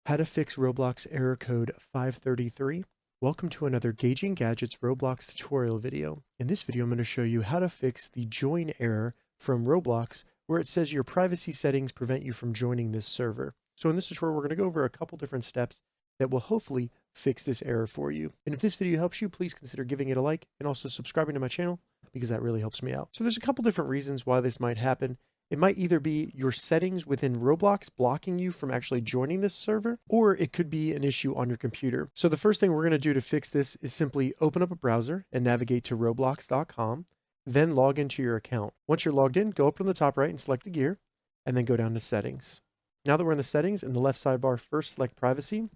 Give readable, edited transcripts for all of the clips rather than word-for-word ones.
How to fix Roblox error code 533. Welcome to another Gauging Gadgets Roblox tutorial video. In this video, I'm going to show you how to fix the join error from Roblox where it says your privacy settings prevent you from joining this server. So in this tutorial, we're going to go over a couple different steps that will hopefully fix this error for you. And if this video helps you, please consider giving it a like and also subscribing to my channel because that really helps me out. So there's a couple different reasons why this might happen. It might either be your settings within Roblox blocking you from actually joining this server, or it could be an issue on your computer. So the first thing we're going to do to fix this is simply open up a browser and navigate to roblox.com, then log into your account. Once you're logged in, go up on the top right and select the gear, and then go down to settings. Now that we're in the settings, in the left sidebar, first select privacy,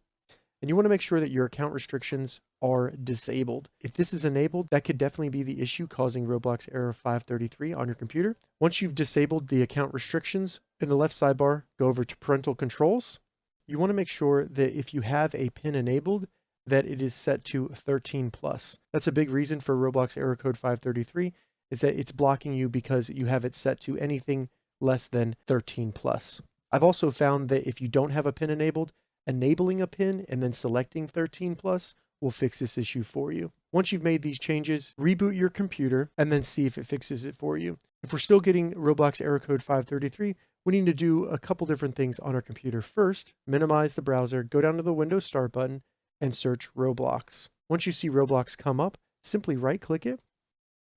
and you want to make sure that your account restrictions are disabled. If this is enabled, that could definitely be the issue causing Roblox error 533 on your computer. Once you've disabled the account restrictions, in the left sidebar, go over to Parental Controls. You want to make sure that if you have a PIN enabled, that it is set to 13 plus. That's a big reason for Roblox error code 533 is that it's blocking you because you have it set to anything less than 13 plus. I've also found that if you don't have a PIN enabled, enabling a PIN and then selecting 13 plus will fix this issue for you. Once you've made these changes, reboot your computer and then see if it fixes it for you. If we're still getting Roblox error code 533, we need to do a couple different things on our computer. First, minimize the browser, go down to the Windows Start button and search Roblox. Once you see Roblox come up, simply right-click it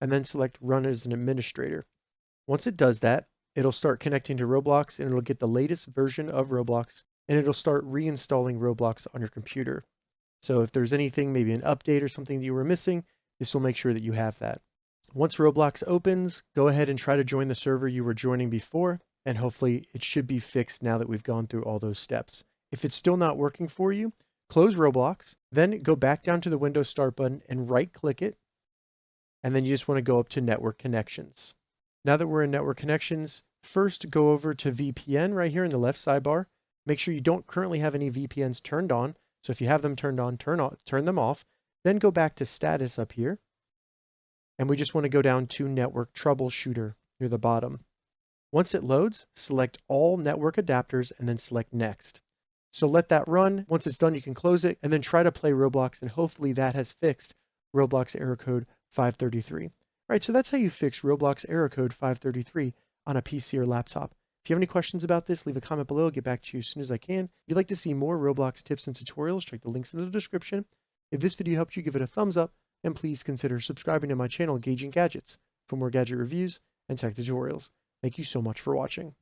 and then select Run as an Administrator. Once it does that, it'll start connecting to Roblox and it'll get the latest version of Roblox and it'll start reinstalling Roblox on your computer. So if there's anything, maybe an update or something that you were missing, this will make sure that you have that. Once Roblox opens, go ahead and try to join the server you were joining before, and hopefully it should be fixed now that we've gone through all those steps. If it's still not working for you, close Roblox, then go back down to the Windows Start button and right-click it, and then you just want to go up to Network Connections. Now that we're in Network Connections, first go over to VPN right here in the left sidebar. Make sure you don't currently have any VPNs turned on. So if you have them turned on, turn them off. Then go back to status up here. And we just want to go down to Network Troubleshooter near the bottom. Once it loads, select all network adapters and then select next. So let that run. Once it's done, you can close it and then try to play Roblox, and hopefully that has fixed Roblox error code 533. All right, so that's how you fix Roblox error code 533 on a PC or laptop. If you have any questions about this, leave a comment below. I'll get back to you as soon as I can. If you'd like to see more Roblox tips and tutorials, check the links in the description. If this video helped you, give it a thumbs up, and please consider subscribing to my channel, Gauging Gadgets, for more gadget reviews and tech tutorials. Thank you so much for watching.